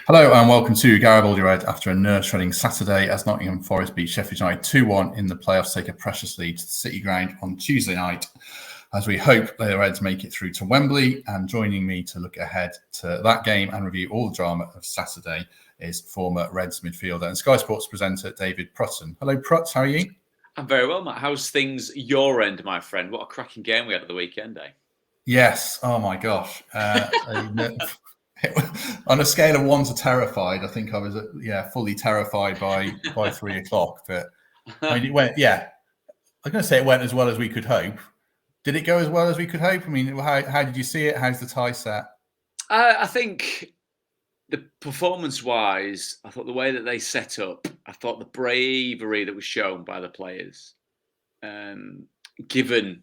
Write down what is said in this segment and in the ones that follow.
Hello and welcome to Garibaldi Red after a nerve-shredding Saturday as Nottingham Forest beat Sheffield United 2-1 in the playoffs, take a precious lead to the City Ground on Tuesday night as we hope the Reds make it through to Wembley. And joining me to look ahead to that game and review all the drama of Saturday is former Reds midfielder and Sky Sports presenter David Prutton. Hello Prut, how are you? I'm very well, Matt. How's things your end, my friend? What a cracking game we had at the weekend, eh? Yes, oh my gosh. On a scale of 1 to terrified, I think I was fully terrified by 3 o'clock. But I mean, it went. Yeah, I'm going to say it went as well as we could hope. Did it go as well as we could hope? I mean, how did you see it? How's the tie set? I think the performance-wise, I thought the way that they set up, I thought the bravery that was shown by the players, given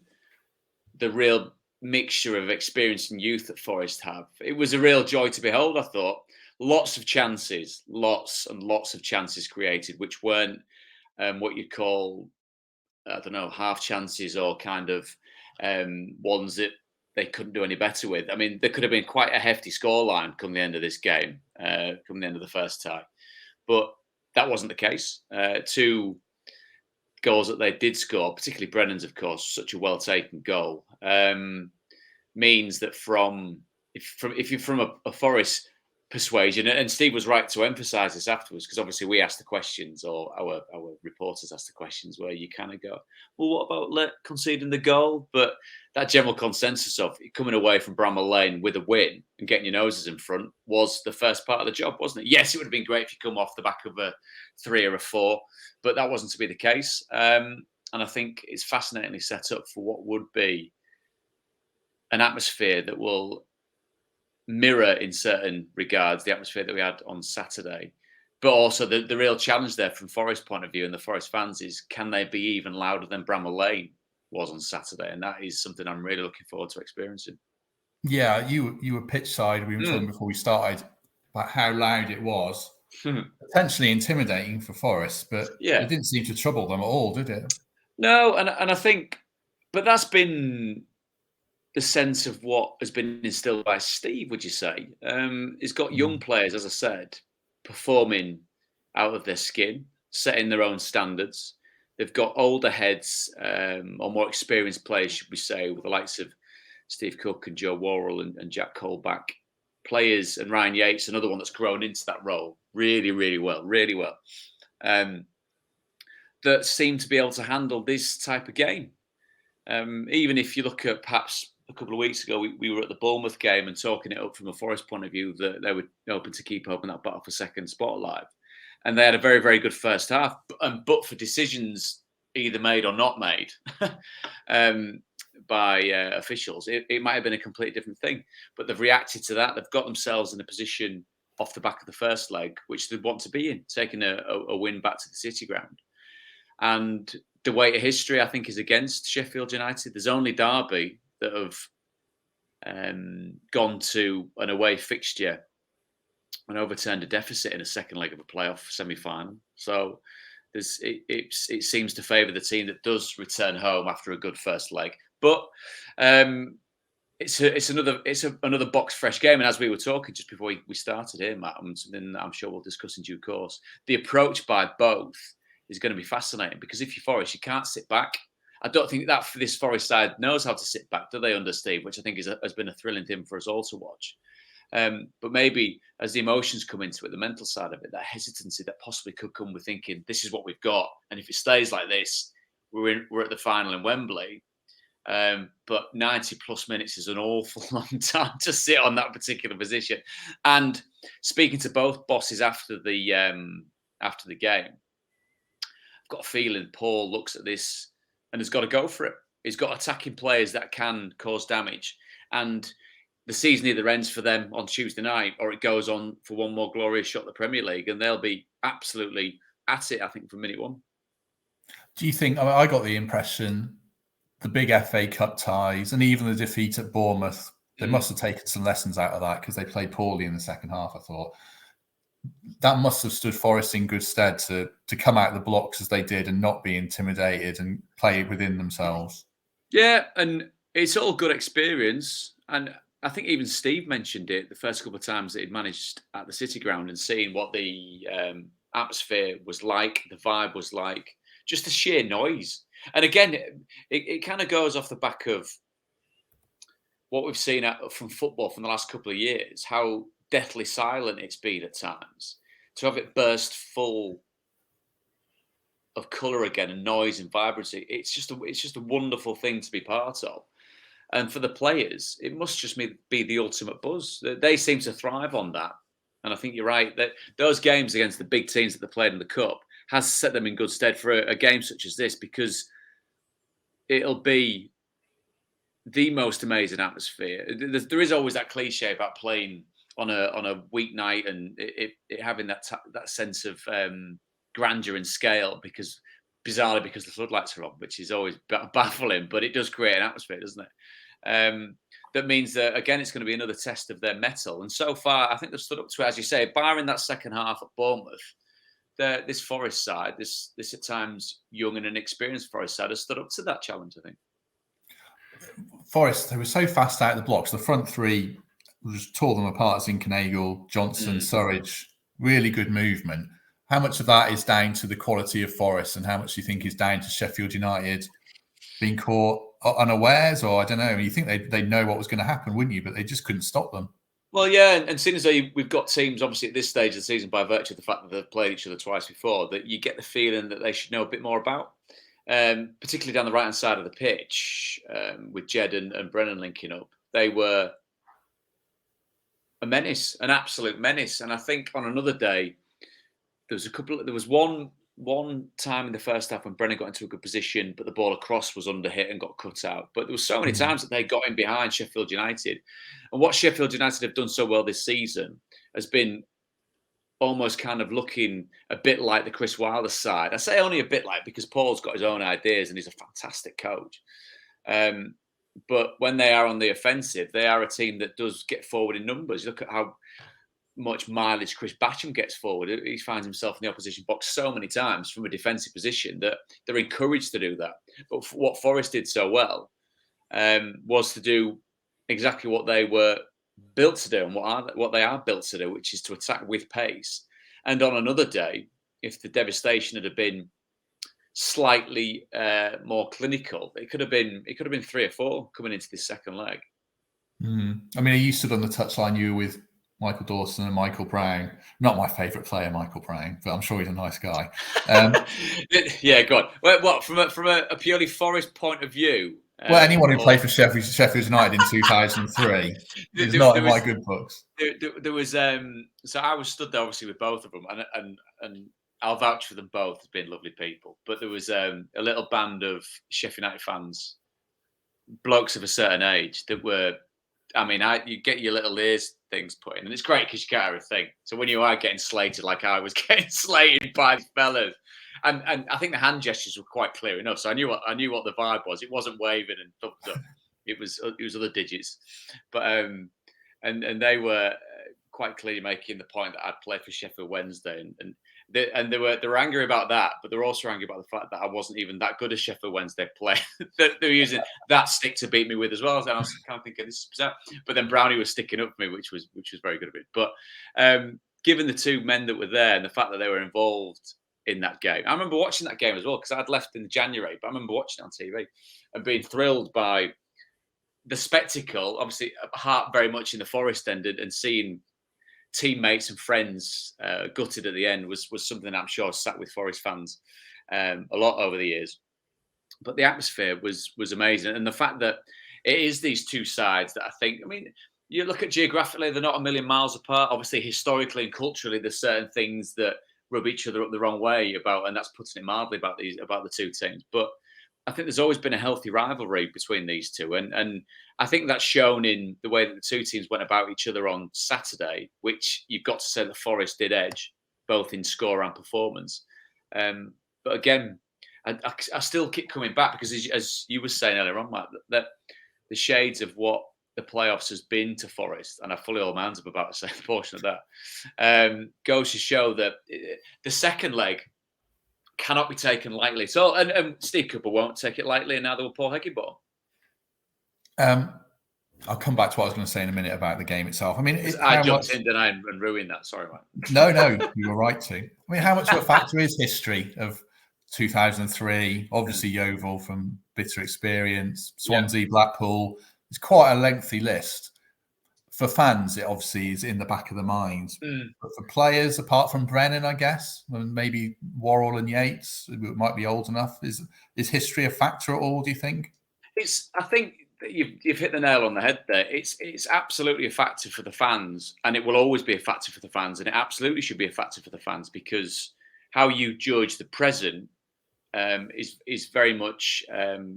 the real mixture of experience and youth that Forest have, it was a real joy to behold. I thought lots of chances, lots and lots of chances created, which weren't what you'd call, I don't know, half chances or kind of ones that they couldn't do any better with. I mean, there could have been quite a hefty scoreline come the end of this game, come the end of the first tie, but that wasn't the case. Two goals that they did score, particularly Brennan's, of course, such a well taken goal, means that if you're from a Forest persuasion, and Steve was right to emphasise this afterwards, because obviously we asked the questions, or our reporters asked the questions, where you kind of go, well, what about conceding the goal? But that general consensus of coming away from Bramall Lane with a win and getting your noses in front was the first part of the job, wasn't it? Yes, it would have been great if you come off the back of a 3 or a 4, but that wasn't to be the case. And I think it's fascinatingly set up for what would be an atmosphere that will mirror in certain regards the atmosphere that we had on Saturday, but also the real challenge there from Forest point of view and the Forest fans is, can they be even louder than Bramall Lane was on Saturday? And that is something I'm really looking forward to experiencing. Yeah, you were pitch side. We were talking before we started about how loud it was, potentially intimidating for Forest, but it didn't seem to trouble them at all, did it? No, and I think, but that's been the sense of what has been instilled by Steve, would you say? He's got young players, as I said, performing out of their skin, setting their own standards. They've got older heads, or more experienced players, should we say, with the likes of Steve Cook and Joe Worrell and Jack Colback. Players, and Ryan Yates, another one that's grown into that role really, really well. That seem to be able to handle this type of game. Even if you look at perhaps a couple of weeks ago, we were at the Bournemouth game and talking it up from a Forest point of view that they were hoping to keep open that battle for second spot alive. And they had a very, very good first half. But for decisions either made or not made by officials, it might have been a completely different thing. But they've reacted to that. They've got themselves in a position off the back of the first leg, which they want to be in, taking a win back to the City Ground. And the weight of history, I think, is against Sheffield United. There's only Derby that have gone to an away fixture and overturned a deficit in a second leg of a playoff semi-final. So it seems to favour the team that does return home after a good first leg. But it's another box fresh game. And as we were talking just before we started here, Matt, something that I'm sure we'll discuss in due course, the approach by both is going to be fascinating, because if you're Forest, you can't sit back. I don't think that this Forest side knows how to sit back, do they, under Steve? Which I think has been a thrilling thing for us all to watch. But maybe as the emotions come into it, the mental side of it, that hesitancy that possibly could come with thinking, this is what we've got, and if it stays like this, we're at the final in Wembley. But 90 plus minutes is an awful long time to sit on that particular position. And speaking to both bosses after the game, I've got a feeling Paul looks at this and has got to go for it. He's got attacking players that can cause damage. And the season either ends for them on Tuesday night or it goes on for one more glorious shot at the Premier League. And they'll be absolutely at it, I think, from minute one. Do you think, I got the impression the big FA Cup ties and even the defeat at Bournemouth, they must have taken some lessons out of that, because they played poorly in the second half, I thought. That must have stood Forest in good stead to come out of the blocks as they did and not be intimidated and play within themselves. Yeah, and it's all good experience. And I think even Steve mentioned it the first couple of times that he'd managed at the City Ground, and seeing what the atmosphere was like, the vibe was like, just the sheer noise. And again, it kind of goes off the back of what we've seen from football from the last couple of years, how deathly silent it's been at times. To have it burst full of colour again and noise and vibrancy, it's just a wonderful thing to be part of. And for the players, it must just be the ultimate buzz. They seem to thrive on that. And I think you're right that those games against the big teams that they played in the Cup has set them in good stead for a game such as this, because it'll be the most amazing atmosphere. There is always that cliche about playing on a weeknight and it having that sense of grandeur and scale, because bizarrely because the floodlights are on, which is always baffling, but it does create an atmosphere, doesn't it? That means that, again, it's going to be another test of their mettle. And so far, I think they've stood up to it, as you say, barring that second half at Bournemouth. This Forest side, this at times young and inexperienced Forest side, has stood up to that challenge, I think. Forest, they were so fast out of the blocks. The front three just tore them apart. Zinchenko, Johnson, Surridge, really good movement. How much of that is down to the quality of Forest, and how much do you think is down to Sheffield United being caught unawares? Or I don't know, you think they know what was going to happen, wouldn't you? But they just couldn't stop them. Well, yeah, and seeing as though we've got teams, obviously, at this stage of the season, by virtue of the fact that they've played each other twice before, that you get the feeling that they should know a bit more about, particularly down the right-hand side of the pitch, with Jed and Brennan linking up. They were a menace, an absolute menace. And I think on another day, there was one time in the first half when Brennan got into a good position, but the ball across was under hit and got cut out. But there were so many times that they got in behind Sheffield United. And what Sheffield United have done so well this season has been almost kind of looking a bit like the Chris Wilder side. I say only a bit like, because Paul's got his own ideas and he's a fantastic coach. But when they are on the offensive, they are a team that does get forward in numbers. Look at how much mileage Chris Batcham gets forward. He finds himself in the opposition box so many times from a defensive position that they're encouraged to do that. But what Forest did so well was to do exactly what they were built to do and what they are built to do, which is to attack with pace. And on another day, if the devastation had been slightly more clinical, it could have been 3 or 4 coming into this second leg. I mean, you stood on the touchline, you were with Michael Dawson and Michael Brown. Not my favourite player, Michael Brown, but I'm sure he's a nice guy. Yeah, God. Well, what from a purely Forest point of view? Well, anyone who played for Sheffield United in 2003 is not in my good books. There was so I was stood there obviously with both of them, and I'll vouch for them both as being lovely people. But there was a little band of Sheffield United fans, blokes of a certain age, that were. I mean, you get your little ears things put in, and it's great because you can't have a thing. So when you are getting slated, like I was getting slated by the fellas, and I think the hand gestures were quite clear enough. So I knew what the vibe was. It wasn't waving and thumbs up. It was other digits, but and they were quite clearly making the point that I'd played for Sheffield Wednesday, and they were angry about that, but they're also angry about the fact that I wasn't even that good a Sheffield Wednesday player. They were using that stick to beat me with as well. And I was kind of thinking this is bizarre. But then Brownie was sticking up for me, which was very good of it. But given the two men that were there and the fact that they were involved in that game, I remember watching that game as well, because I'd left in January, but I remember watching it on TV and being thrilled by the spectacle. Obviously, heart very much in the Forest end, and seeing teammates and friends gutted at the end was something that I'm sure sat with Forest fans a lot over the years. But the atmosphere was amazing, and the fact that it is these two sides that I think. I mean, you look at geographically, they're not a million miles apart. Obviously, historically and culturally, there's certain things that rub each other up the wrong way about, and that's putting it mildly about the two teams. But I think there's always been a healthy rivalry between these two, and I think that's shown in the way that the two teams went about each other on Saturday, which you've got to say the Forest did edge, both in score and performance. But again, I still keep coming back, because as you were saying earlier on, Matt, that the shades of what the playoffs has been to Forest, and I fully hold my hands up about the second portion of that, goes to show that the second leg cannot be taken lightly. So, and Steve Cooper won't take it lightly, and neither will Paul Heckingbottom. I'll come back to what I was going to say in a minute about the game itself. I mean, I jumped in, didn't I, and ruined that. Sorry, mate. No, you were right to. I mean, how much of a factor is history of 2003? Obviously, Yeovil from bitter experience, Swansea, Blackpool. It's quite a lengthy list. For fans, it obviously is in the back of the minds. But for players, apart from Brennan, I guess, and maybe Worrell and Yates, who might be old enough, is history a factor at all, do you think? I think that you've hit the nail on the head there. It's absolutely a factor for the fans, and it will always be a factor for the fans, and it absolutely should be a factor for the fans, because how you judge the present is very much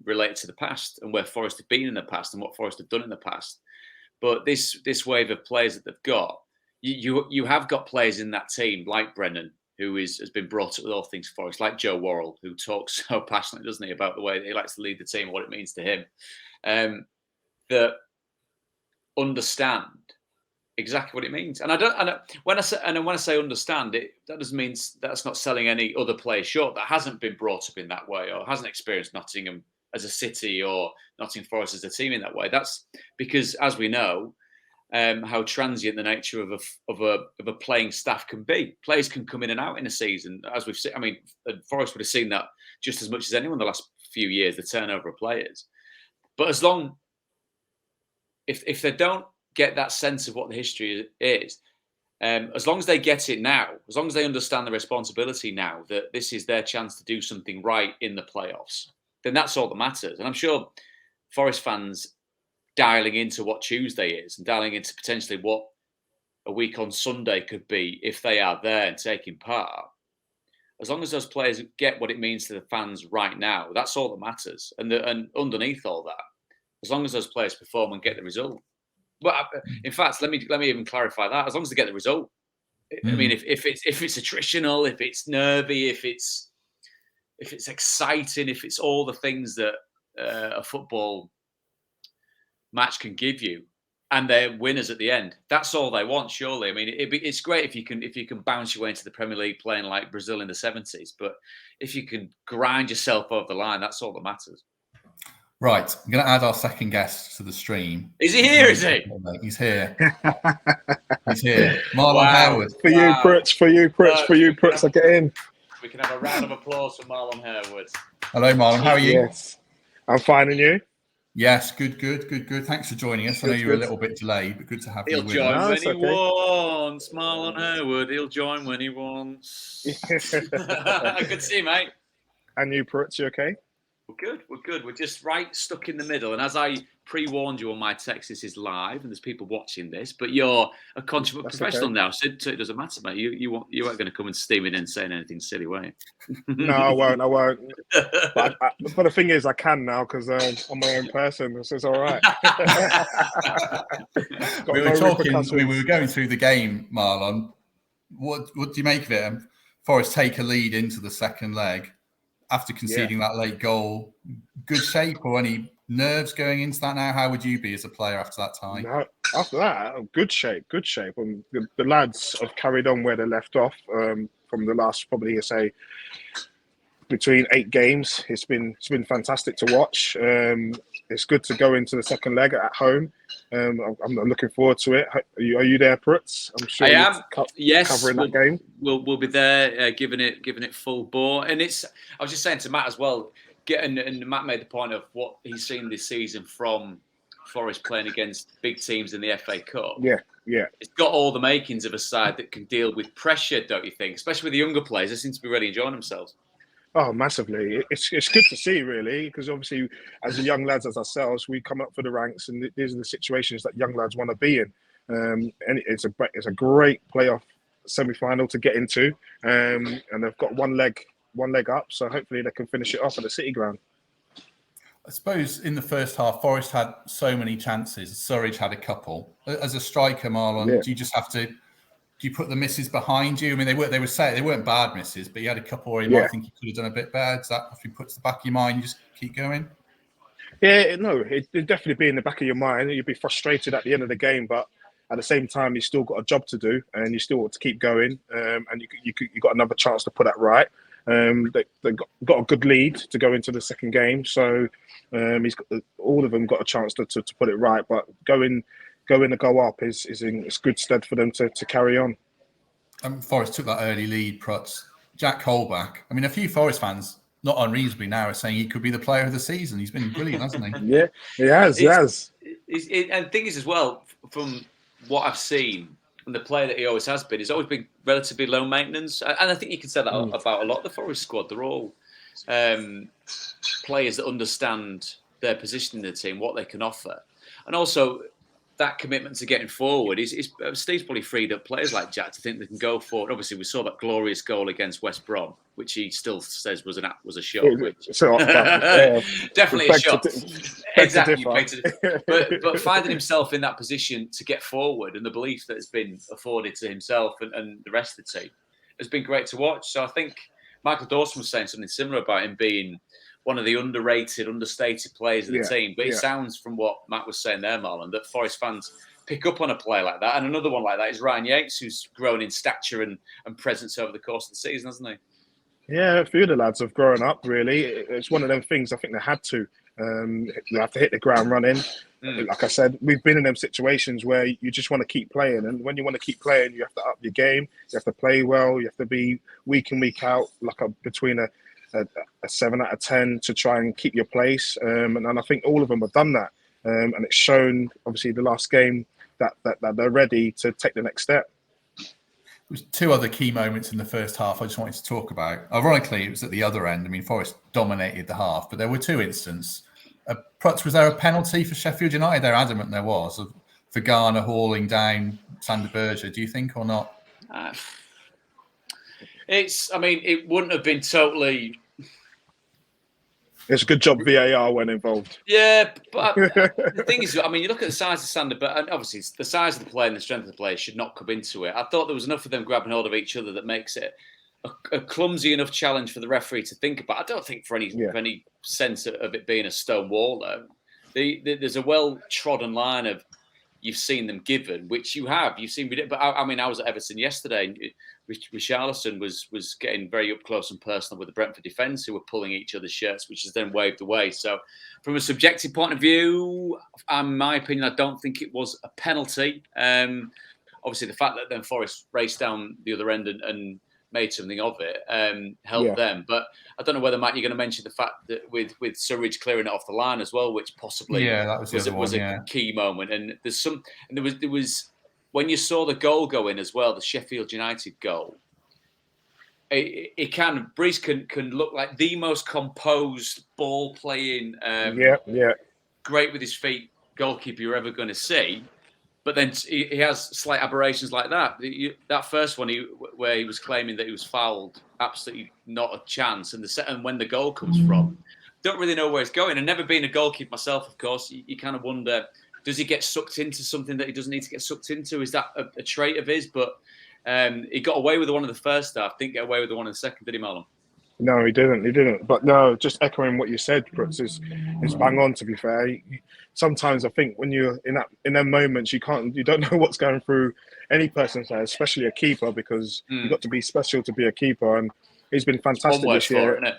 related to the past and where Forest have been in the past and what Forest have done in the past. But this wave of players that they've got, you have got players in that team like Brennan, who has been brought up with all things Forest, like Joe Worrell, who talks so passionately, doesn't he, about the way that he likes to lead the team and what it means to him, that understand exactly what it means. And when I say understand it, that doesn't mean that's not selling any other player short that hasn't been brought up in that way or hasn't experienced Nottingham as a city or Nottingham Forest as a team in that way. That's because, as we know, how transient the nature of a playing staff can be. Players can come in and out in a season, as we've seen. I mean, Forest would have seen that just as much as anyone the last few years, the turnover of players. But if they don't get that sense of what the history is, as long as they get it now, as long as they understand the responsibility now that this is their chance to do something right in the playoffs, then that's all that matters. And I'm sure Forest fans dialing into what Tuesday is and dialing into potentially what a week on Sunday could be if they are there and taking part, as long as those players get what it means to the fans right now, that's all that matters. And underneath all that, as long as those players perform and get the result. Well, in fact, let me even clarify that. As long as they get the result, I mean, if it's attritional, if it's nervy, if it's exciting, if it's all the things that a football match can give you, and they're winners at the end, that's all they want. Surely, I mean, it's great if you can bounce your way into the Premier League playing like Brazil in the 70s, but if you can grind yourself over the line, that's all that matters. Right, I'm going to add our second guest to the stream. Is he here? Is he? He's here. He's here. Marlon Harewood. For you, Prutz, I get in. We can have a round of applause for Marlon Harewood. Hello, Marlon. How are you? Yes, I'm fine, and you? Yes, good. Thanks for joining us. I know you're a little bit delayed, but good to have you with us. He'll join when he wants, Marlon Harewood. He'll join when he wants. Good to see you, mate. And you, Prutz, you okay? We're good. We're just right stuck in the middle. And as I pre-warned you on my text, this is live and there's people watching this, but you're a consummate professional now, so it doesn't matter, mate. You weren't going to come and steam in and saying anything silly, were you? No, I won't. But the thing is, I can now because I'm my own person, so it's all right. We were going through the game, Marlon. What do you make of it? Forest take a lead into the second leg after conceding that late goal. Good shape or any nerves going into that now? How would you be as a player after that time? No, after that, good shape. And the lads have carried on where they left off from the last, probably, say, between 8 games. It's been fantastic to watch. It's good to go into the second leg at home. I'm looking forward to it. Are you there, Prutz? I'm sure I am. Yes, covering that game. We'll be there, giving it full bore. And I was just saying to Matt as well. And Matt made the point of what he's seen this season from Forest playing against big teams in the FA Cup. Yeah. It's got all the makings of a side that can deal with pressure, don't you think? Especially with the younger players, they seem to be really enjoying themselves. Oh, massively. It's good to see, really, because obviously, as the young lads as ourselves, we come up for the ranks, and these are the situations that young lads want to be in. And it's a great playoff semi-final to get into, and they've got one leg up, so hopefully they can finish it off at the City Ground. I suppose in the first half, Forest had so many chances. Surridge had a couple. As a striker, Marlon, do you just have to? Do you put the misses behind you? I mean, they weren't bad misses, but you had a couple where you might think you could have done a bit better. Does that, if you put to the back of your mind, you just keep going? Yeah, no, it'd definitely be in the back of your mind. You'd be frustrated at the end of the game, but at the same time, you still got a job to do, and you still want to keep going. And you got another chance to put that right. They got a good lead to go into the second game, so all of them got a chance to put it right. But going to go up is in good stead for them to carry on. Forest took that early lead, Prutz. Jack Colback. I mean, a few Forest fans, not unreasonably now, are saying he could be the player of the season. He's been brilliant, hasn't he? Yeah, he has. And the thing is, as well, from what I've seen, and the player that he always has been, he's always been relatively low maintenance. And I think you can say that about a lot of the Forest squad. They're all players that understand their position in the team, what they can offer. And also, that commitment to getting forward Steve's probably freed up players like Jack to think they can go forward. Obviously, we saw that glorious goal against West Brom, which he still says was a shot. Definitely a shot. Exactly. But finding himself in that position to get forward and the belief that has been afforded to himself and the rest of the team has been great to watch. So I think Michael Dawson was saying something similar about him being one of the underrated, understated players of the team. But it sounds from what Matt was saying there, Marlon, that Forest fans pick up on a player like that. And another one like that is Ryan Yates, who's grown in stature and presence over the course of the season, hasn't he? Yeah, a few of the lads have grown up, really. It's one of them things I think they had to. You have to hit the ground running. Like I said, we've been in them situations where you just want to keep playing. And when you want to keep playing, you have to up your game. You have to play well. You have to be week in, week out, between a 7 out of 10 to try and keep your place. And I think all of them have done that. And it's shown, obviously, the last game that they're ready to take the next step. There was two other key moments in the first half I just wanted to talk about. Ironically, it was at the other end. I mean, Forest dominated the half, but there were two instances. Prutz, was there a penalty for Sheffield United? They're adamant there was, for Garner hauling down Sander Berger. Do you think or not? It wouldn't have been totally. It's a good job VAR went involved. Yeah, but the thing is, I mean, you look at the size of Sander, but obviously the size of the player and the strength of the player should not come into it. I thought there was enough of them grabbing hold of each other that makes it a clumsy enough challenge for the referee to think about. I don't think for any sense of it being a stone wall, though. There's a well-trodden line of you've seen them given, which you have. You've seen, but I mean, I was at Everton yesterday. Richarlison was getting very up close and personal with the Brentford defence, who were pulling each other's shirts, which is then waved away. So, from a subjective point of view, in my opinion, I don't think it was a penalty. Obviously, the fact that then Forest raced down the other end and made something of it helped them. But I don't know whether, Matt, you're going to mention the fact that with Surridge clearing it off the line as well, which possibly was a key moment. And there was when you saw the goal go in as well, the Sheffield United goal. Brees can look like the most composed ball playing, great with his feet goalkeeper you're ever going to see. But then he has slight aberrations like that. That first one, where he was claiming that he was fouled, absolutely not a chance. And when the goal comes from, don't really know where it's going. And never being a goalkeeper myself, of course, you kind of wonder, does he get sucked into something that he doesn't need to get sucked into? Is that a trait of his? But he got away with the one in the first half, didn't get away with the one in the second, did he, Marlon? No, he didn't. But no, just echoing what you said, Brooks, is bang on, to be fair. Sometimes I think when you're in them moments, you don't know what's going through any person's head, especially a keeper, because you've got to be special to be a keeper. And he's been fantastic this year.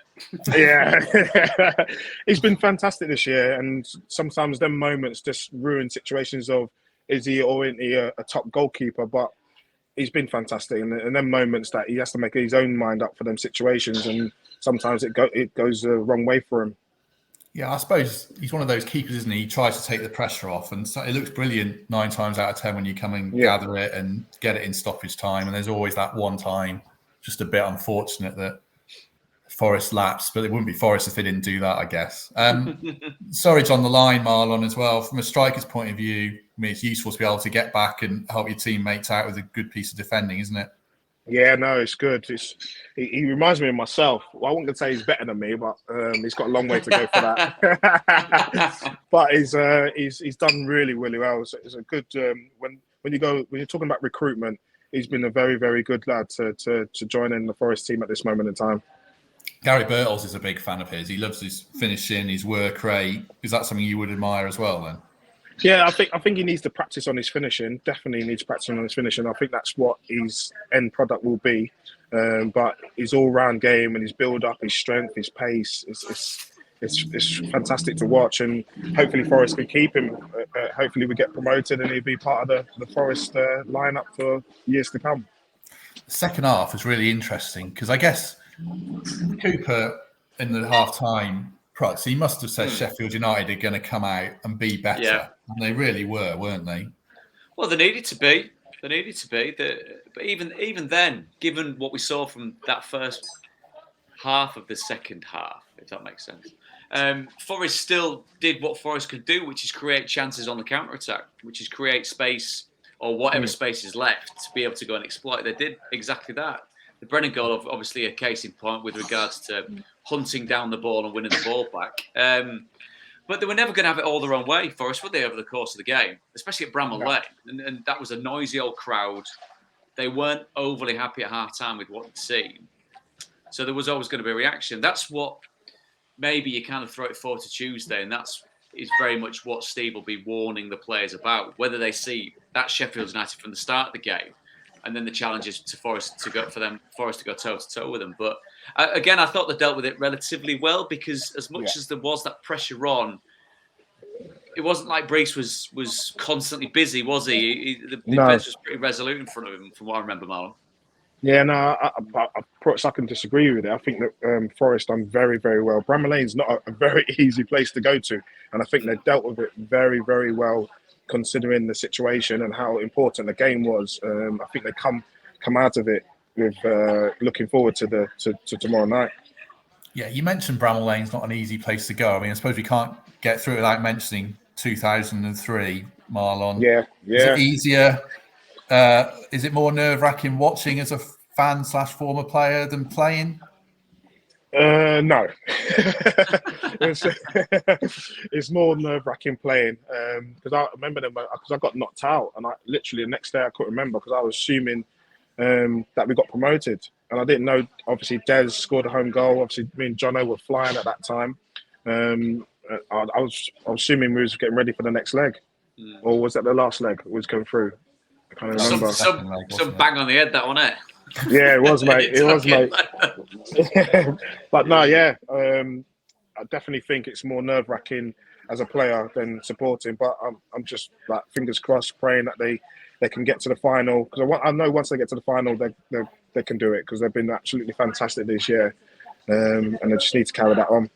Yeah. He's been fantastic this year. And sometimes them moments just ruin situations of, is he or isn't he a top goalkeeper? But he's been fantastic, and them moments that he has to make his own mind up for them situations, and sometimes it goes the wrong way for him. Yeah, I suppose he's one of those keepers, isn't he? He tries to take the pressure off, and so it looks brilliant 9 times out of 10 when you come and gather it and get it in stoppage time. And there's always that one time, just a bit unfortunate that Forest lapsed, but it wouldn't be Forest if they didn't do that, I guess. Surridge on the line, Marlon, as well. From a striker's point of view, I mean, it's useful to be able to get back and help your teammates out with a good piece of defending, isn't it? Yeah, no, it's good. He reminds me of myself. Well, I wouldn't say he's better than me, but he's got a long way to go for that. But he's done really, really well. So it's a good when you're talking about recruitment, he's been a very, very good lad to join in the Forest team at this moment in time. Gary Birtles is a big fan of his. He loves his finishing, his work rate. Is that something you would admire as well, then? Yeah, I think he needs to practice on his finishing. Definitely needs to practice on his finishing. I think that's what his end product will be. But his all-round game and his build-up, his strength, his pace, it's fantastic to watch. And hopefully Forest can keep him. Hopefully we get promoted and he'll be part of the Forest lineup for years to come. The second half was really interesting because I guess Cooper in the half-time Prutz, he must have said Sheffield United are going to come out and be better. Yeah. And they really were, weren't they? Well, they needed to be. But even then, given what we saw from that first half of the second half, if that makes sense, Forest still did what Forest could do, which is create chances on the counter-attack, which is create space or whatever space is left to be able to go and exploit. They did exactly that. The Brennan goal, obviously, a case in point with regards to hunting down the ball and winning the ball back. But they were never going to have it all their own way, Forest, were they, over the course of the game, especially at Bramall Lane. And that was a noisy old crowd. They weren't overly happy at half-time with what they'd seen. So there was always going to be a reaction. That's what maybe you kind of throw it forward to Tuesday, and is very much what Steve will be warning the players about, whether they see that Sheffield United from the start of the game, and then the challenge is to Forest to go toe-to-toe with them. But again, I thought they dealt with it relatively well because as much as there was that pressure on, it wasn't like Brees was constantly busy, was he? The defence was pretty resolute in front of him, from what I remember, Marlon. Yeah, no, I can disagree with it. I think that Forest done very, very well. Bramall Lane's not a very easy place to go to, and I think they dealt with it very, very well, considering the situation and how important the game was. I think they come out of it with looking forward to tomorrow night. Yeah, you mentioned Bramall Lane's not an easy place to go. I mean, I suppose we can't get through it without mentioning 2003, Marlon. Yeah. Is it easier? Is it more nerve-wracking watching as a fan/former player than playing? No. It's more nerve-wracking playing because I remember them because I got knocked out and I literally the next day I couldn't remember because I was assuming that we got promoted and I didn't know. Obviously, Des scored a home goal. Obviously, me and Jono were flying at that time. I was assuming we was getting ready for the next leg, or was that the last leg that was going through? I can't remember. Some bang on the head, that one, eh? Yeah, it was, mate. It was, mate. But no, yeah, I definitely think it's more nerve-wracking as a player than supporting. But I'm just like fingers crossed, praying that they can get to the final because I know once they get to the final, they can do it because they've been absolutely fantastic this year, and they just need to carry that on.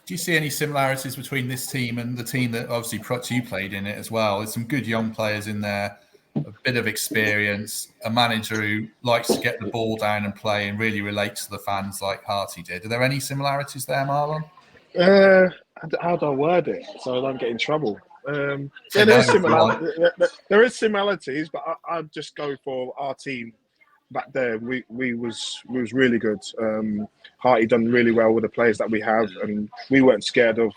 Do you see any similarities between this team and the team that obviously Prutz, you played in it as well? There's some good young players in there, a bit of experience, a manager who likes to get the ball down and play and really relates to the fans like Harty did. Are there any similarities there, Marlon? How do I word it so I don't get in trouble? Yeah, there is similarities, but I'd just go for our team back there. We was really good. Harty done really well with the players that we have, and we weren't scared of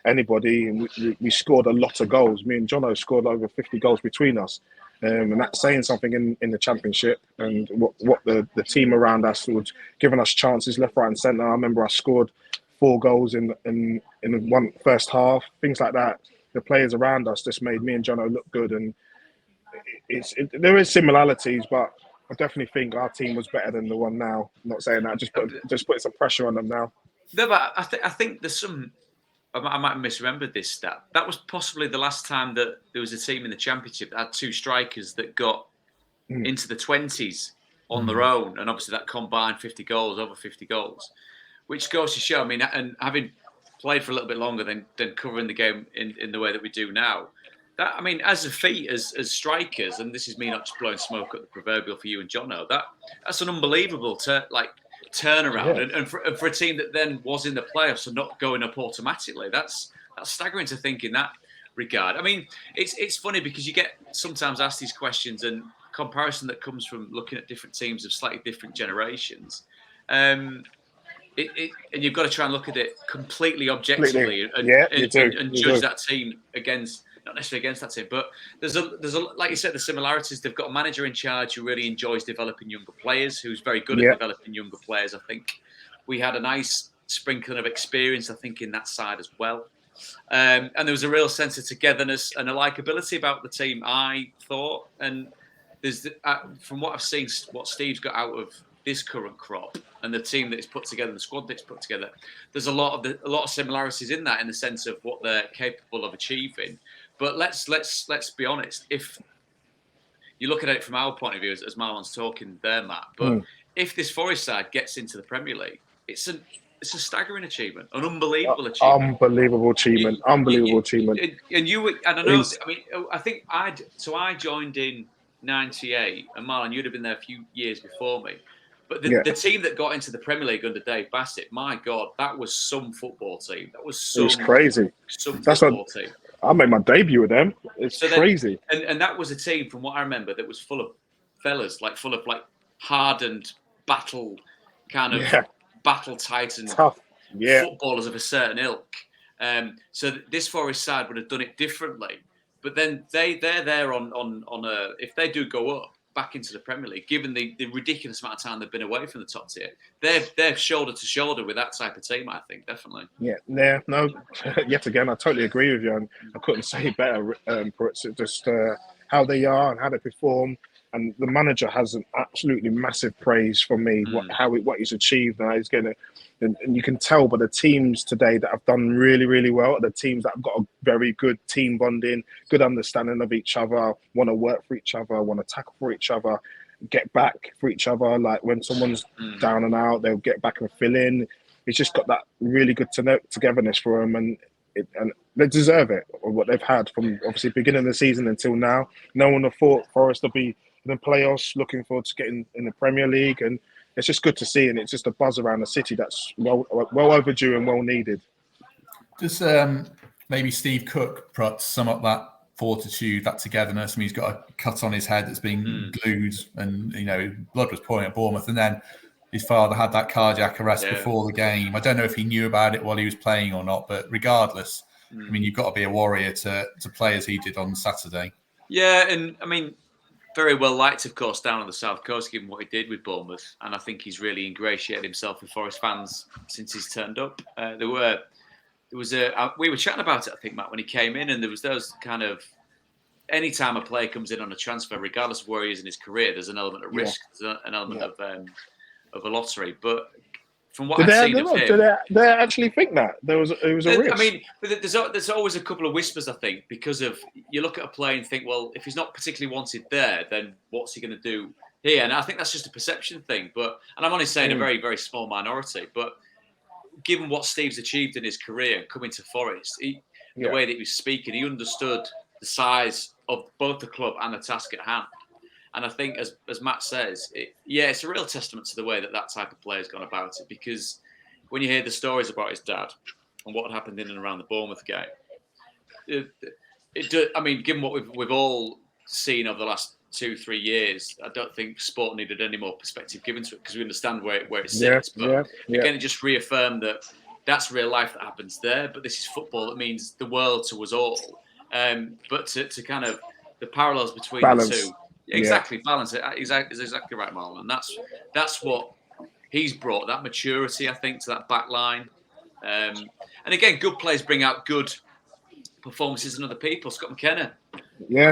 anybody. And we scored a lot of goals. Me and Jono scored over 50 goals between us, and that's saying something in the championship. And what the team around us was giving us chances left, right, and centre. I remember I scored 4 goals in one first half. Things like that. The players around us just made me and Jono look good, and there is similarities, but I definitely think our team was better than the one now. I'm not saying that, just putting some pressure on them now. No, but I think there's some. I might have misremembered this stat. That was possibly the last time that there was a team in the championship that had 2 strikers that got into the 20s on their own, and obviously that combined 50 goals, over 50 goals, which goes to show. I mean, and having played for a little bit longer than covering the game in the way that we do now. That, I mean, as a feat, as strikers, and this is me not just blowing smoke at the proverbial for you and Jono, that's an unbelievable turnaround. Yeah. And for a team that then was in the playoffs and not going up automatically, that's staggering to think in that regard. I mean, it's funny because you get sometimes asked these questions and comparison that comes from looking at different teams of slightly different generations. And you've got to try and look at it completely objectively and judge that team against, not necessarily against that team, but there's a like you said, the similarities. They've got a manager in charge who really enjoys developing younger players, who's very good at developing younger players. I think we had a nice sprinkling of experience, I think, in that side as well. And there was a real sense of togetherness and a likability about the team, I thought. And there's from what I've seen, what Steve's got out of this current crop and the team that he's put together, the squad that he's put together, there's a lot of similarities in that, in the sense of what they're capable of achieving. But let's be honest. If you're looking at it from our point of view, as Marlon's talking there, Matt, but if this Forest side gets into the Premier League, it's a staggering achievement, an unbelievable achievement. Unbelievable achievement. Unbelievable achievement. And you were, and I know, I mean, I think I joined in '98, and Marlon, you'd have been there a few years before me. But the team that got into the Premier League under Dave Bassett, my God, that was some football team. That was some. It was crazy. Some That's football team. I made my debut with them. It's crazy. And that was a team, from what I remember, that was full of fellas, full of hardened battle titan footballers of a certain ilk. So this Forest side would have done it differently. But then they're there on a, if they do go up back into the Premier League, given the ridiculous amount of time they've been away from the top tier, they're shoulder to shoulder with that type of team, I think, definitely. Yeah, no, yet again, I totally agree with you, and I couldn't say it better. Just how they are and how they perform, and the manager has an absolutely massive praise from me. What he's achieved, and he's going to. And you can tell by the teams today that have done really, really well, the teams that have got a very good team bonding, good understanding of each other, want to work for each other, want to tackle for each other, get back for each other. Like when someone's down and out, they'll get back and fill in. It's just got that really good togetherness for them, and they deserve it, or what they've had from obviously beginning of the season until now. No one have thought Forest will be in the playoffs, looking forward to getting in the Premier League, and it's just good to see, and it's just a buzz around the city that's well overdue and well needed. Just maybe Steve Cook, Prutz, sum up that fortitude, that togetherness. I mean, he's got a cut on his head that's been glued, and blood was pouring at Bournemouth, and then his father had that cardiac arrest before the game. I don't know if he knew about it while he was playing or not, but regardless, I mean, you've got to be a warrior to play as he did on Saturday. Yeah, and I mean, very well liked, of course, down on the South Coast, given what he did with Bournemouth. And I think he's really ingratiated himself with Forest fans since he's turned up. We were chatting about it, I think, Matt, when he came in, and there was those kind of, any time a player comes in on a transfer, regardless of where he is in his career, there's an element of risk, there's an element of a lottery. But from what I've seen of him, did they actually think that it was a risk? I mean, there's always a couple of whispers, I think, because of, you look at a player and think, well, if he's not particularly wanted there, then what's he going to do here? And I think that's just a perception thing. But, and I'm only saying a very, very small minority. But given what Steve's achieved in his career, coming to Forest, the way that he was speaking, he understood the size of both the club and the task at hand. And I think, as Matt says, it's a real testament to the way that type of player has gone about it. Because when you hear the stories about his dad and what happened in and around the Bournemouth game, I mean, given what we've all seen over the last 2-3 years, I don't think sport needed any more perspective given to it, because we understand where it sits. But again, it just reaffirmed that that's real life that happens there. But this is football that means the world to us all. But to kind of the parallels between the two. Exactly, balance it. Is exactly right, Marlon. And that's what he's brought, that maturity, I think, to that back line. And again, good players bring out good performances in other people. Scott McKenna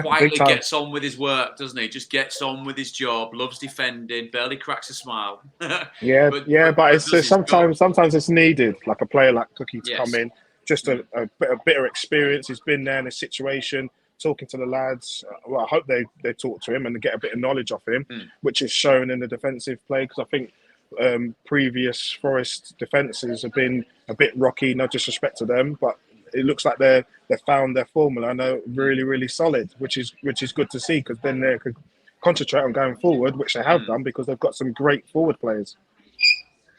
quietly gets on with his work, doesn't he? Just gets on with his job, loves defending, barely cracks a smile. but it's sometimes it's needed, like a player like Cookie to come in, just a bit of experience. He's been there in a situation, talking to the lads. Well, I hope they talk to him and get a bit of knowledge off him, which is shown in the defensive play, because I think previous Forest defences have been a bit rocky, no disrespect to them, but it looks like they've found their formula and they're really, really solid, which is good to see, because then they could concentrate on going forward, which they have done, because they've got some great forward players.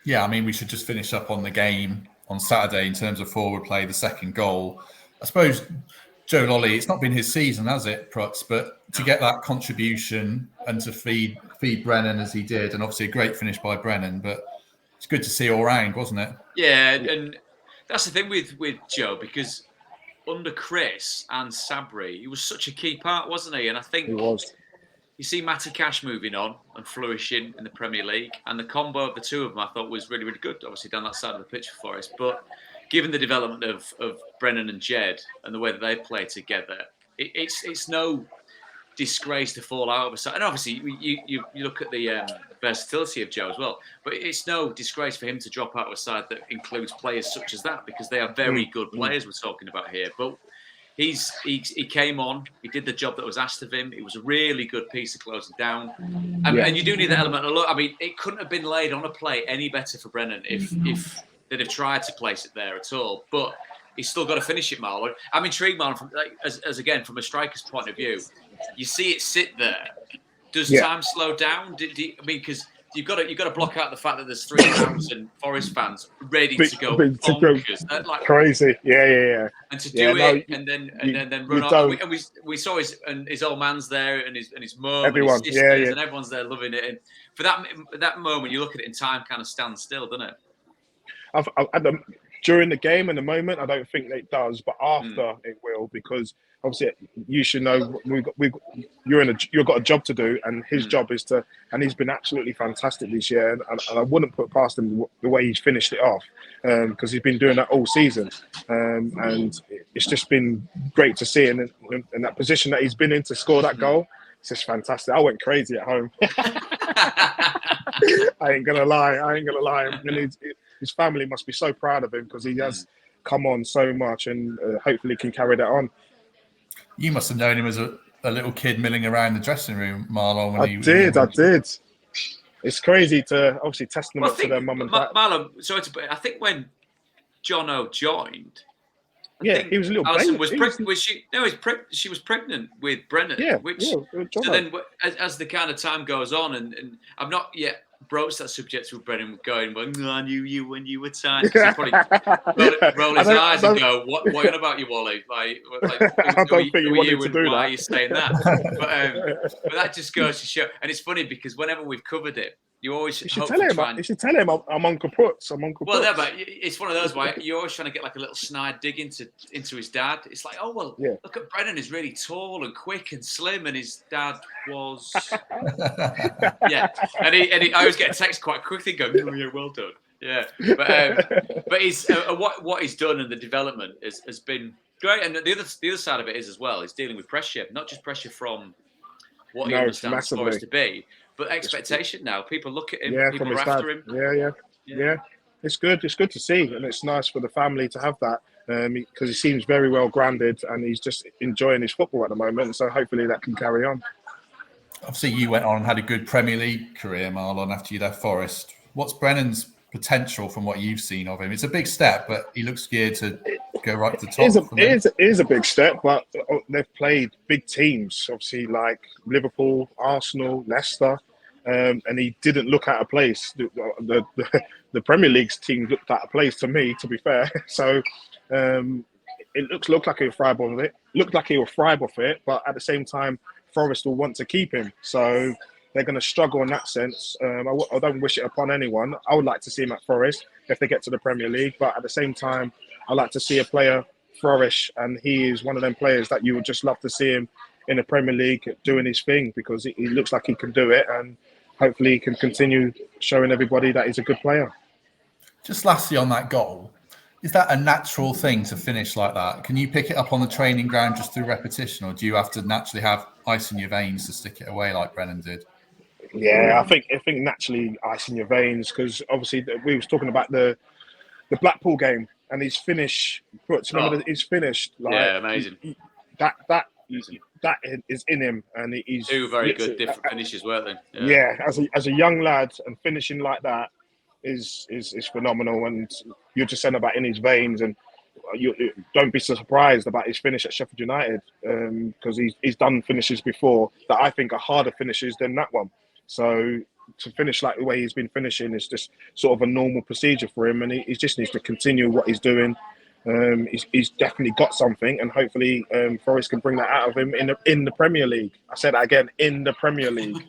Yeah, I mean, we should just finish up on the game on Saturday in terms of forward play, the second goal. I suppose Joe Lolly, it's not been his season, has it, Prutz? But to get that contribution and to feed Brennan as he did, and obviously a great finish by Brennan, but it's good to see all round, wasn't it? Yeah, and that's the thing with Joe, because under Chris and Sabri, he was such a key part, wasn't he? And I think he was. You see Matty Cash moving on and flourishing in the Premier League, and the combo of the two of them I thought was really, really good, obviously down that side of the pitch for Forest. But given the development of Brennan and Jed and the way that they play together, it's no disgrace to fall out of a side. And obviously, you look at the versatility of Joe as well. But it's no disgrace for him to drop out of a side that includes players such as that, because they are very good players we're talking about here. But he came on, he did the job that was asked of him. It was a really good piece of closing down. And you do need that element of luck. I mean, it couldn't have been laid on a play any better for Brennan if they'd have tried to place it there at all. But he's still got to finish it, Marlon. I'm intrigued, Marlon, from, as again, from a striker's point of view. You see it sit there. Does time slow down? Because you've got to block out the fact that there's 3,000 Forest fans ready to go bonkers. Like, crazy. Yeah. And to do it and then run on. And we saw his old man's there and his mum and his sisters and everyone's there loving it. And for that moment, you look at it and time kind of stands still, doesn't it? During the game and the moment, I don't think it does, but after it will, because obviously you should know you've got a job to do, and his job is to, and he's been absolutely fantastic this year, and I wouldn't put past him the way he's finished it off, because he's been doing that all season, and it's just been great to see, and in that position that he's been in to score that goal, it's just fantastic. I went crazy at home. I ain't gonna lie, and his family must be so proud of him, because he has come on so much, and hopefully can carry that on. You must have known him as a little kid milling around the dressing room, Marlon. I did. It's crazy to obviously testament to their mum and dad. Marlon, I think when Jono joined, he was a little Alison baby. She was pregnant with Brennan. So then, as the kind of time goes on, and I've not yet broached that subject with Brennan, going, "Well, no, I knew you when you were tiny." He probably roll his eyes and go, "What on about you, Wally? Like I don't think you wanted to do that. Why are you saying that?" But that just goes to show. And it's funny because whenever we've covered it, you always you should tell him I'm Uncle Puts. Well, no, but it's one of those where you're always trying to get like a little snide dig into his dad. It's like, look at Brennan, is really tall and quick and slim, and his dad was and he I always get a text quite quickly going, "Oh, yeah, well done." Yeah, but he's what he's done and the development has been great. And the other side of it is as well, is dealing with pressure, not just pressure from what he understands Forest to be, but expectation now. People look at him, people are after him. Yeah. It's good. It's good to see, and it's nice for the family to have that, because he seems very well grounded, and he's just enjoying his football at the moment. So hopefully that can carry on. Obviously, you went on and had a good Premier League career, Marlon, after you left Forest. What's Brennan's potential from what you've seen of him? It's a big step, but he looks geared to go right to the top. It is a big step, but they've played big teams, obviously, like Liverpool, Arsenal, Leicester, and he didn't look out of place. The Premier League's team looked out of place to me, to be fair. So it looked like he'll thrive off it. Looked like he'll thrive off it, but at the same time, Forest will want to keep him. So they're going to struggle in that sense. I don't wish it upon anyone. I would like to see him at Forest if they get to the Premier League, but at the same time, I like to see a player flourish, and he is one of them players that you would just love to see him in the Premier League doing his thing, because he looks like he can do it, and hopefully he can continue showing everybody that he's a good player. Just lastly on that goal, is that a natural thing to finish like that? Can you pick it up on the training ground just through repetition, or do you have to naturally have ice in your veins to stick it away like Brennan did? Yeah, I think naturally ice in your veins, because obviously we was talking about the Blackpool game and his finish. Remember his finish? Like, amazing. That is in him, and he's two very good different finishes, weren't they? Yeah, as a young lad, and finishing like that is phenomenal, and you're just saying about in his veins, and you don't be so surprised about his finish at Sheffield United, because he's done finishes before that I think are harder finishes than that one. So to finish like the way he's been finishing is just sort of a normal procedure for him, and he just needs to continue what he's doing. He's definitely got something, and hopefully Forest can bring that out of him in the Premier League. I said that again, in the Premier League.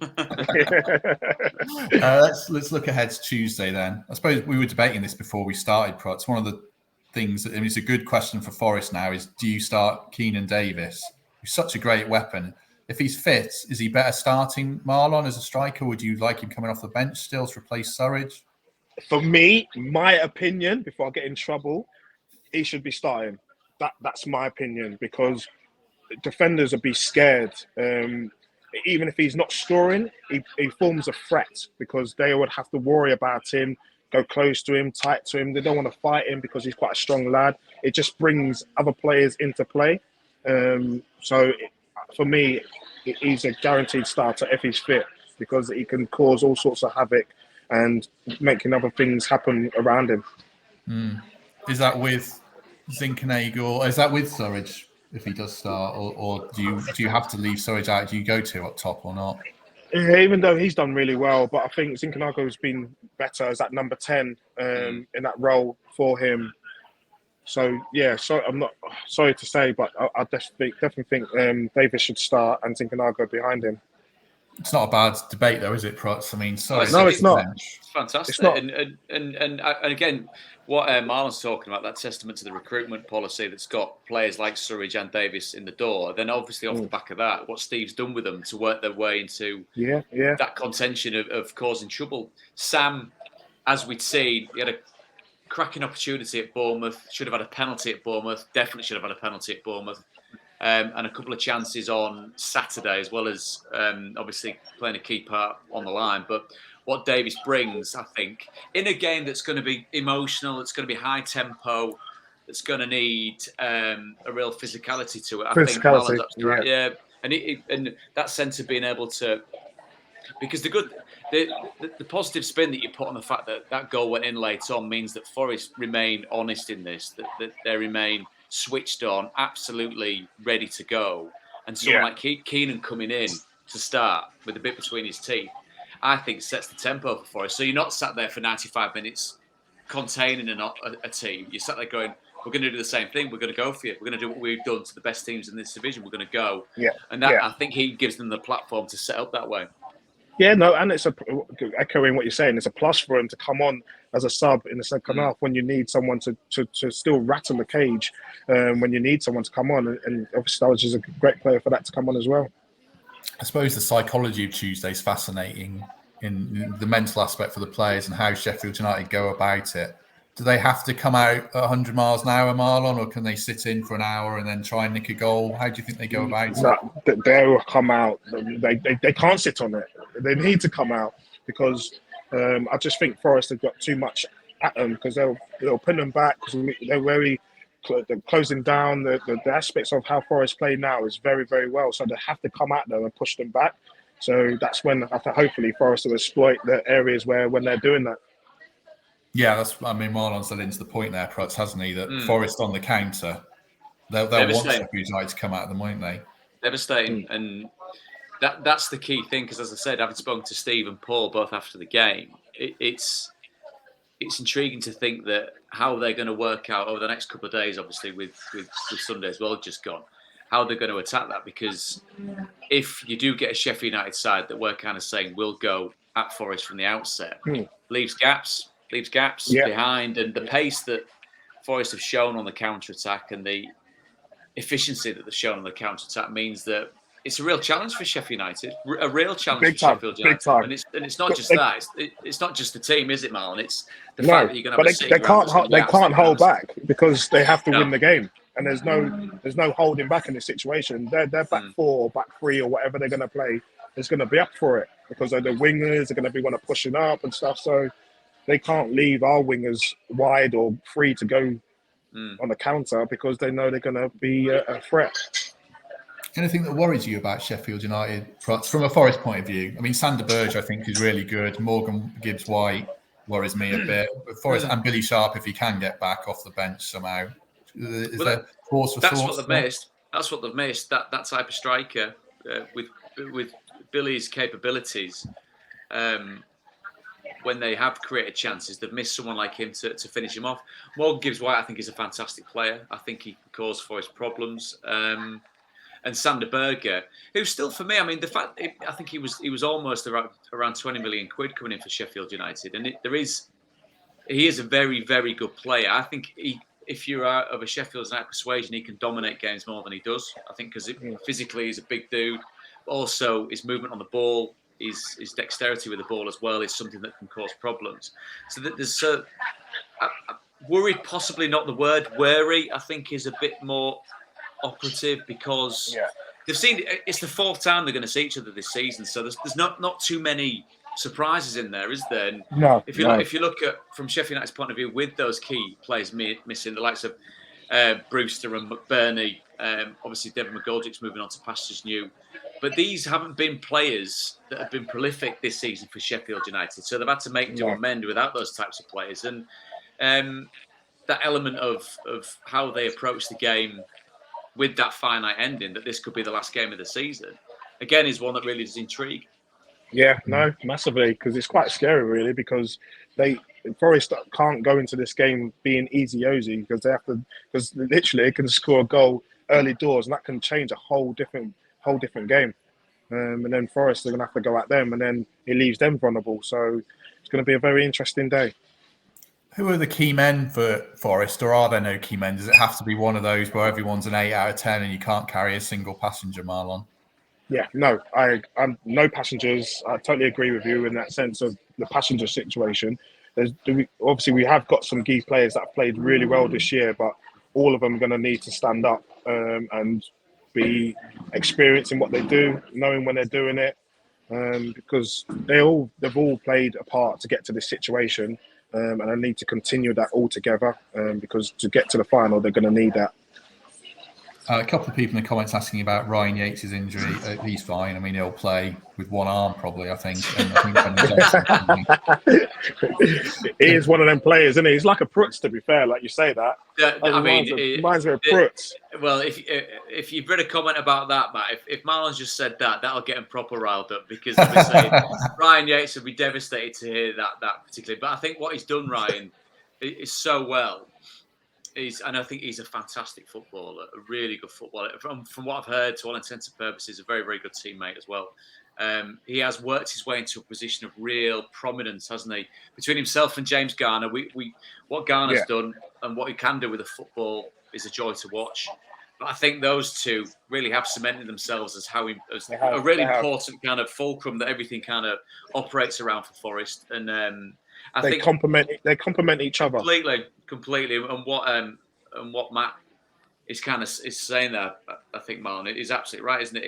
Let's look ahead to Tuesday then. I suppose we were debating this before we started, Prutz. One of the things, it's a good question for Forest now, is do you start Keenan Davies? He's such a great weapon. If he's fit, is he better starting Marlon as a striker? Would you like him coming off the bench still to replace Surridge? For me, my opinion, before I get in trouble, he should be starting. That's my opinion, because defenders would be scared. Even if he's not scoring, he forms a threat, because they would have to worry about him, go close to him, tight to him. They don't want to fight him because he's quite a strong lad. It just brings other players into play. For me, he's a guaranteed starter if he's fit, because he can cause all sorts of havoc and making other things happen around him. Is that with Zinchenko, or is that with Surridge if he does start, or do you have to leave Surridge out? Do you go to up top or not? Yeah, even though he's done really well, but I think Zinchenko has been better as that number 10 in that role for him. So yeah, so I'm not sorry to say, but I definitely think Davies should start and Zinchenko behind him. It's not a bad debate, though, is it, Prutz? I mean, sorry, no, it's not. It's fantastic. It's not. And again, what Marlon's talking about, that testament to the recruitment policy that's got players like Surridge and Davies in the door. Then obviously off the back of that, what Steve's done with them to work their way into that contention of causing trouble. Sam, as we'd seen, he had a cracking opportunity at Bournemouth, should have had a penalty at Bournemouth, definitely should have had a penalty at Bournemouth. And a couple of chances on Saturday, as well as obviously playing a key part on the line. But what Davies brings, I think, in a game that's going to be emotional, it's going to be high tempo, it's going to need a real physicality to it. I think Marlon's absolutely right. Yeah, and that sense of being able to, because the positive spin that you put on the fact that goal went in late on means that Forest remain honest in this, that they remain switched on, absolutely ready to go. And someone like Keenan coming in to start with a bit between his teeth, I think sets the tempo for Forest. So you're not sat there for 95 minutes containing a team. You're sat there going, we're going to do the same thing. We're going to go for it. We're going to do what we've done to the best teams in this division. We're going to go. Yeah. And that I think he gives them the platform to set up that way. Yeah, no, and it's echoing what you're saying. It's a plus for him to come on as a sub in the second half when you need someone to still rattle the cage. When you need someone to come on, and obviously Sturridge is a great player for that to come on as well. I suppose the psychology of Tuesday is fascinating in the mental aspect for the players and how Sheffield United go about it. Do they have to come out at 100 miles an hour, Marlon, or can they sit in for an hour and then try and nick a goal? How do you think they go about it? They will come out. They can't sit on it. They need to come out, because I just think Forest have got too much at them, because they'll pin them back, because they're very closing down. The aspects of how Forest play now is very, very well. So they have to come at them and push them back. So that's when hopefully Forest will exploit the areas when they're doing that. Yeah, Marlon's led into the point there, Prutz, hasn't he? That Forest on the counter, they'll want Sheffield United to come at them, won't they? Devastating. And that's the key thing, because as I said, having spoken to Steve and Paul both after the game, it's intriguing to think that how they're going to work out over the next couple of days, obviously with Sunday as well just gone, how they're going to attack that. Because if you do get a Sheffield United side that we're kind of saying will go at Forest from the outset, leaves gaps behind, and the pace that Forest have shown on the counter-attack and the efficiency that they've shown on the counter-attack means that it's a real challenge for Sheffield United, a real challenge for Sheffield United. Big time. And it's not just that. It's not just the team, is it, Marlon? It's the fact that you're going to have they can't hold back, because they have to win the game. And there's no holding back in this situation. They're back 4 or back 3 or whatever they're going to play is going to be up for it, because the wingers are going to be pushing up and stuff. So they can't leave our wingers wide or free to go on the counter, because they know they're going to be a threat. Anything that worries you about Sheffield United, Prutz, from a Forest point of view? I mean, Sander Berge, I think, is really good. Morgan Gibbs-White worries me a bit. But Forest and Billy Sharp, if he can get back off the bench somehow. Is there cause for thoughts? What they've missed. That's what they've missed. That type of striker with Billy's capabilities. When they have created chances, they've missed someone like him to finish him off. Morgan Gibbs-White, I think, is a fantastic player. I think he can cause Forest problems. And Sander Berge, who still, for me, I mean, the fact I think he was almost around 20 million quid coming in for Sheffield United, and he is a very, very good player. I think if you're out of a Sheffield United persuasion, he can dominate games more than he does. I think because physically he's a big dude. Also, his movement on the ball, his dexterity with the ball as well is something that can cause problems. So Worried, possibly not the word. Wary, I think, is a bit more operative because they've seen it's the fourth time they're going to see each other this season. So there's not too many surprises in there, is there? And if you look at from Sheffield United's point of view, with those key players missing, the likes of Brewster and McBurney, obviously Devin McGoldrick's moving on to pastures new, but these haven't been players that have been prolific this season for Sheffield United. So they've had to make do amend without those types of players, and that element of how they approach the game with that finite ending, that this could be the last game of the season, again, is one that really does intrigue. Yeah, no, massively, because it's quite scary, really, because Forest can't go into this game being easy-ozy because literally it can score a goal early doors and that can change a whole different game. And then Forest are going to have to go at them, and then it leaves them vulnerable. So it's going to be a very interesting day. Who are the key men for Forest, or are there no key men? Does it have to be one of those where everyone's an 8 out of 10 and you can't carry a single passenger, Marlon? Yeah, no, I'm no passengers. I totally agree with you in that sense of the passenger situation. Obviously, we have got some key players that have played really well this year, but all of them are going to need to stand up and be experiencing what they do, knowing when they're doing it, because they've all played a part to get to this situation. And I need to continue that all together because to get to the final, they're going to need that. A couple of people in the comments asking about Ryan Yates' injury. He's fine. I mean, he'll play with one arm probably, I think. And I think he is one of them players, isn't he? He's like a Prutz, to be fair. Like you say that. Reminds me of Prutz. Well, if you've read a comment about that, Matt, if Marlon's just said that, that'll get him proper riled up because obviously Ryan Yates would be devastated to hear that particularly. But I think what he's done, Ryan, is so well. And I think he's a fantastic footballer, a really good footballer. From what I've heard, to all intents and purposes, a very, very good teammate as well. He has worked his way into a position of real prominence, hasn't he? Between himself and James Garner, what Garner's done and what he can do with the football is a joy to watch. But I think those two really have cemented themselves as a really important kind of fulcrum that everything kind of operates around for Forest. And they complement each other completely. And what Matt is kind of is saying there, I think, Marlon, is absolutely right, isn't it?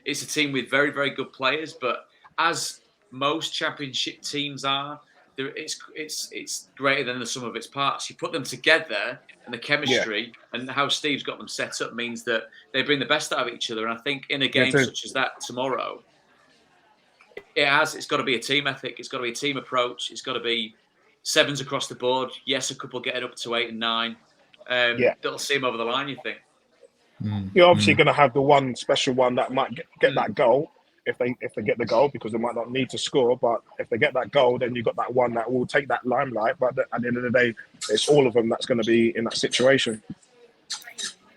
It's a team with very, very good players, but as most championship teams are, it's greater than the sum of its parts. You put them together, and the chemistry and how Steve's got them set up means that they bring the best out of each other. And I think in a game such as that tomorrow, it's got to be a team ethic. It's got to be a team approach. It's got to be sevens across the board. Yes, a couple getting up to 8 and 9. That'll see them over the line, you think? You're obviously going to have the one special one that might get that goal if they get the goal, because they might not need to score. But if they get that goal, then you've got that one that will take that limelight. But at the end of the day, it's all of them that's going to be in that situation.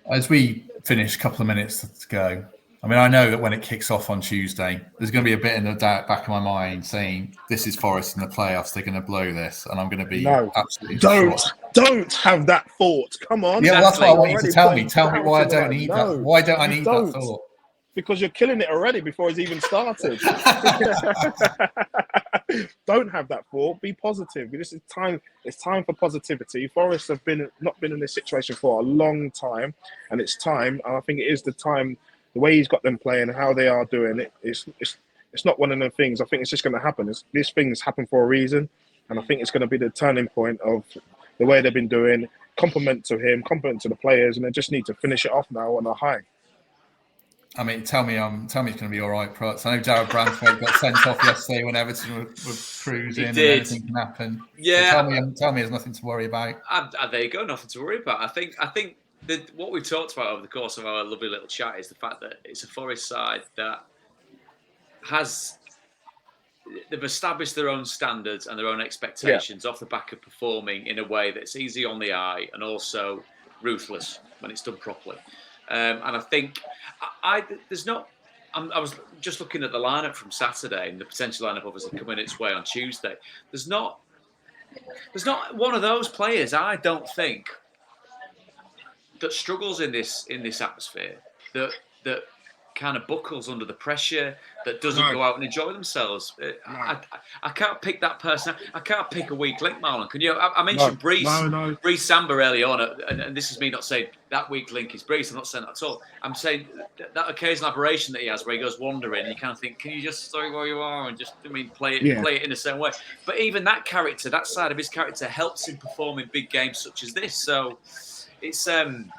As we finish, a couple of minutes to go. I mean, I know that when it kicks off on Tuesday, there's going to be a bit in the back of my mind saying, this is Forest in the playoffs, they're going to blow this, and I'm going to be absolutely Don't have that thought. Come on. Yeah, well, that's what I want you to tell me. Tell me why I don't need that. Why don't I need that thought? Because you're killing it already before it's even started. Don't have that thought. Be positive. This is time. It's time for positivity. Forest have not been in this situation for a long time, and it's time. And I think it is the time. The way he's got them playing, how they are doing it, it's not one of them things. I think it's just going to happen. These things happen for a reason, and I think it's going to be the turning point of the way they've been doing. Compliment to him, compliment to the players, and they just need to finish it off now on a high. I mean, tell me it's going to be all right, Prutz. I know Jared Branthwaite got sent off yesterday when Everton were cruising and anything can happen. Yeah. So tell me there's nothing to worry about. There you go, nothing to worry about. I think that what we've talked about over the course of our lovely little chat is the fact that it's a Forest side that they've established their own standards and their own expectations off the back of performing in a way that's easy on the eye and also ruthless when it's done properly. And I think I was just looking at the lineup from Saturday and the potential lineup obviously coming its way on Tuesday. There's not one of those players, I don't think, that struggles in this atmosphere that kind of buckles under the pressure, that doesn't go out and enjoy themselves. I can't pick that person. I can't pick a weak link, Marlon. Can you? I mentioned Brees Samba early on, and this is me not saying that weak link is Brees. I'm not saying that at all. I'm saying that occasional aberration that he has, where he goes wandering, and you kind of think, can you just stay where you are and just, play it in a certain way? But even that character, that side of his character, helps him perform in big games such as this. So it's I'm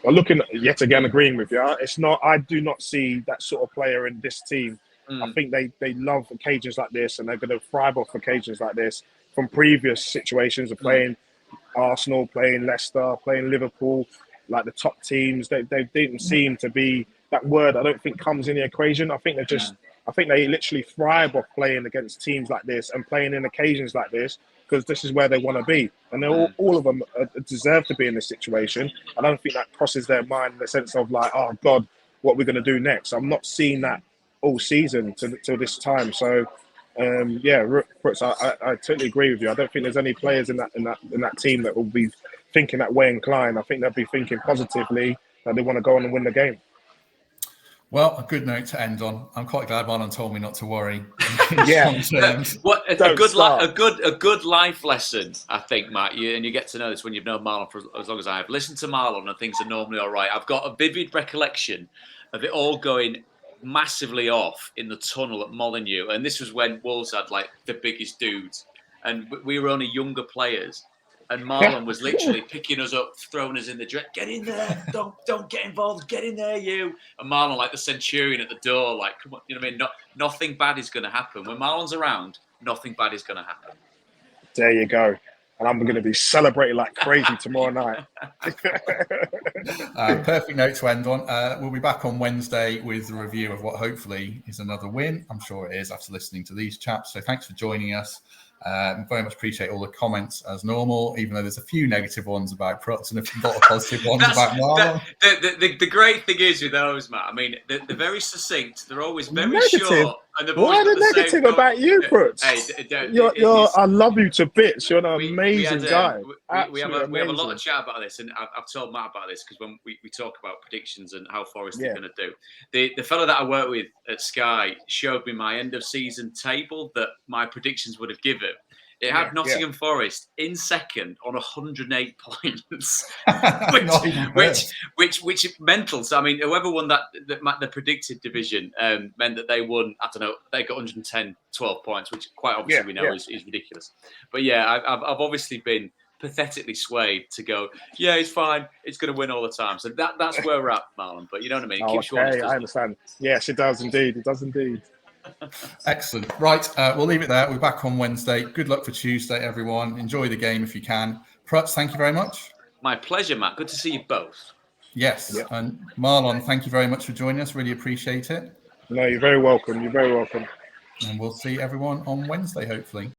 looking yet again, agreeing with you. It's not. I do not see that sort of player in this team. I think they love occasions like this, and they're going to thrive off occasions like this from previous situations of playing Arsenal, playing Leicester, playing Liverpool, like the top teams. They didn't seem to be that word. I don't think comes in the equation. I think I think they literally thrive off playing against teams like this and playing in occasions like this, because this is where they want to be. And all of them deserve to be in this situation. I don't think that crosses their mind in the sense of like, oh, God, what we're going to do next. I'm not seeing that all season till this time. So, Brooks, I totally agree with you. I don't think there's any players in that team that will be thinking that way inclined. I think they'll be thinking positively that they want to go on and win the game. Well, a good note to end on. I'm quite glad Marlon told me not to worry. What a good life lesson, I think, Matt. You get to know this when you've known Marlon for as long as I have. Listen to Marlon, and things are normally all right. I've got a vivid recollection of it all going massively off in the tunnel at Molineux, and this was when Wolves had like the biggest dudes, and we were only younger players. And Marlon was literally picking us up, throwing us in the direct. Get in there! Don't get involved. Get in there, you! And Marlon, like the centurion at the door, like, come on, you know what I mean? Nothing bad is going to happen when Marlon's around. Nothing bad is going to happen. There you go. And I'm going to be celebrating like crazy tomorrow night. Perfect note to end on. We'll be back on Wednesday with a review of what hopefully is another win. I'm sure it is after listening to these chaps. So thanks for joining us. Very much appreciate all the comments as normal, even though there's a few negative ones about Prutton and a lot of positive ones about Marlon. The great thing is with those, Matt, I mean, they're very succinct. They're always very negative. Short. And why the negative about you, Prutz? I love you to bits. You're an amazing guy. We have a lot of chat about this, and I've told Matt about this because when we talk about predictions and how Forest are going to do. The fellow that I work with at Sky showed me my end of season table that my predictions would have given. It had Nottingham Forest in second on 108 points, which is mental. So I mean, whoever won the predicted division meant that they won. I don't know. They got 110, 12 points, which quite obviously we know is ridiculous. But yeah, I've obviously been pathetically swayed to go. Yeah, it's fine. It's going to win all the time. So that's where we're at, Marlon. But you know what I mean. It keeps you honest, I understand. Yes, it does indeed. It does indeed. Excellent. Right, we'll leave it there. We're back on Wednesday. Good luck for Tuesday, everyone. Enjoy the game if you can. Prutz, thank you very much. My pleasure, Matt. Good to see you both. Yes. Yep. And Marlon, thank you very much for joining us. Really appreciate it. No, you're very welcome. You're very welcome. And we'll see everyone on Wednesday, hopefully.